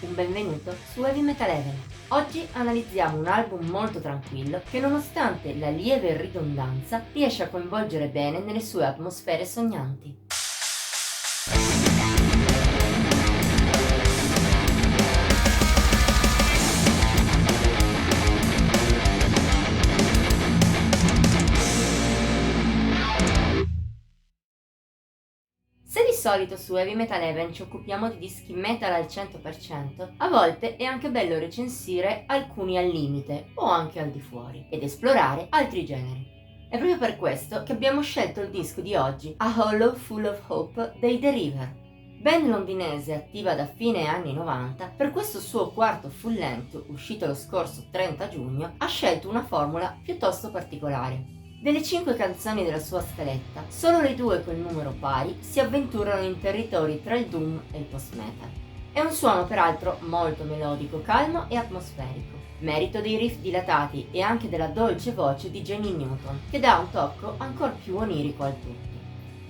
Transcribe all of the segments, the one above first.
Un benvenuto su Heavy Metal Heaven. Oggi analizziamo un album molto tranquillo che, nonostante la lieve ridondanza, riesce a coinvolgere bene nelle sue atmosfere sognanti. Se di solito su Heavy Metal Heaven ci occupiamo di dischi metal al 100%, a volte è anche bello recensire alcuni al limite o anche al di fuori ed esplorare altri generi. È proprio per questo che abbiamo scelto il disco di oggi, A Hollow Full of Hope dei The River. Band londinese attiva da fine anni 90, per questo suo quarto full length uscito lo scorso 30 giugno ha scelto una formula piuttosto particolare. Delle 5 canzoni della sua scaletta, solo le 2 col numero pari si avventurano in territori tra il doom e il post-metal. È un suono peraltro molto melodico, calmo e atmosferico, merito dei riff dilatati e anche della dolce voce di Jenny Newton, che dà un tocco ancora più onirico al tutto.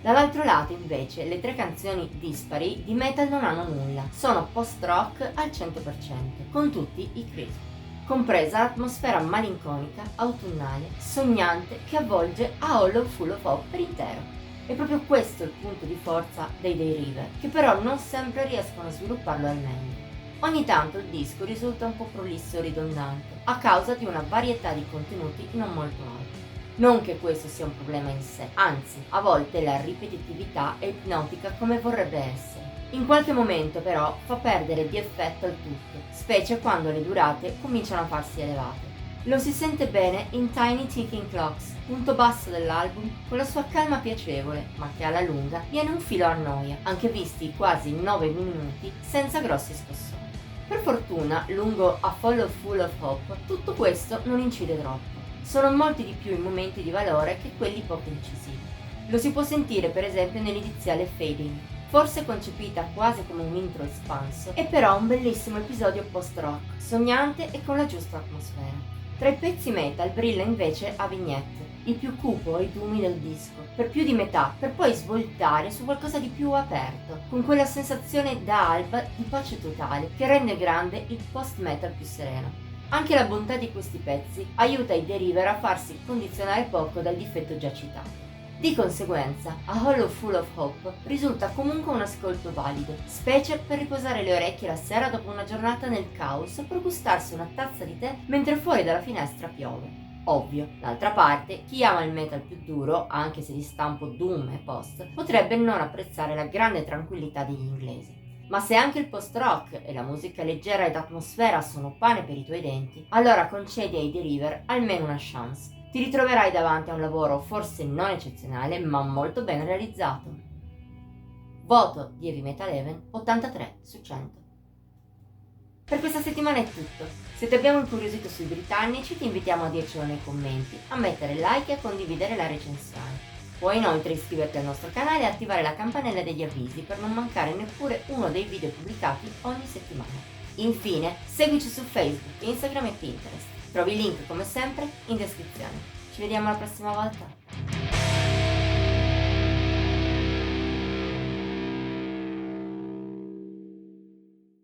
Dall'altro lato, invece, le 3 canzoni dispari di metal non hanno nulla, sono post-rock al 100%, con tutti i crisp, compresa l'atmosfera malinconica, autunnale, sognante che avvolge A Hollow Full of Hope per intero. È proprio questo il punto di forza dei The River, che però non sempre riescono a svilupparlo al meglio. Ogni tanto il disco risulta un po' prolisso e ridondante, a causa di una varietà di contenuti non molto alta. Non che questo sia un problema in sé, anzi, a volte la ripetitività è ipnotica come vorrebbe essere. In qualche momento però fa perdere di effetto il tutto, specie quando le durate cominciano a farsi elevate. Lo si sente bene in Tiny Ticking Clocks, punto basso dell'album, con la sua calma piacevole, ma che alla lunga viene un filo a noia, anche visti quasi 9 minuti senza grossi scossoni. Per fortuna, lungo A Follow Full of Hope, tutto questo non incide troppo. Sono molti di più i momenti di valore che quelli poco incisivi. Lo si può sentire per esempio nell'iniziale Fading, forse concepita quasi come un intro espanso, è però un bellissimo episodio post-rock, sognante e con la giusta atmosfera. Tra i pezzi metal brilla invece A Vignette, il più cupo e dumi del disco, per più di metà, per poi svoltare su qualcosa di più aperto, con quella sensazione da alba di pace totale che rende grande il post-metal più sereno. Anche la bontà di questi pezzi aiuta i The River a farsi condizionare poco dal difetto già citato. Di conseguenza, A Hollow Full of Hope risulta comunque un ascolto valido, specie per riposare le orecchie la sera dopo una giornata nel caos o per gustarsi una tazza di tè mentre fuori dalla finestra piove. Ovvio, d'altra parte, chi ama il metal più duro, anche se di stampo doom e post, potrebbe non apprezzare la grande tranquillità degli inglesi. Ma se anche il post-rock e la musica leggera ed atmosfera sono pane per i tuoi denti, allora concedi ai The River almeno una chance. Ti ritroverai davanti a un lavoro forse non eccezionale, ma molto ben realizzato. Voto di Heavy Metal Heaven 83 su 100. Per questa settimana è tutto. Se ti abbiamo incuriosito sui britannici, ti invitiamo a dircelo nei commenti, a mettere like e a condividere la recensione. Puoi inoltre iscriverti al nostro canale e attivare la campanella degli avvisi per non mancare neppure uno dei video pubblicati ogni settimana. Infine, seguici su Facebook, Instagram e Pinterest. Trovi il link come sempre in descrizione. Ci vediamo la prossima volta.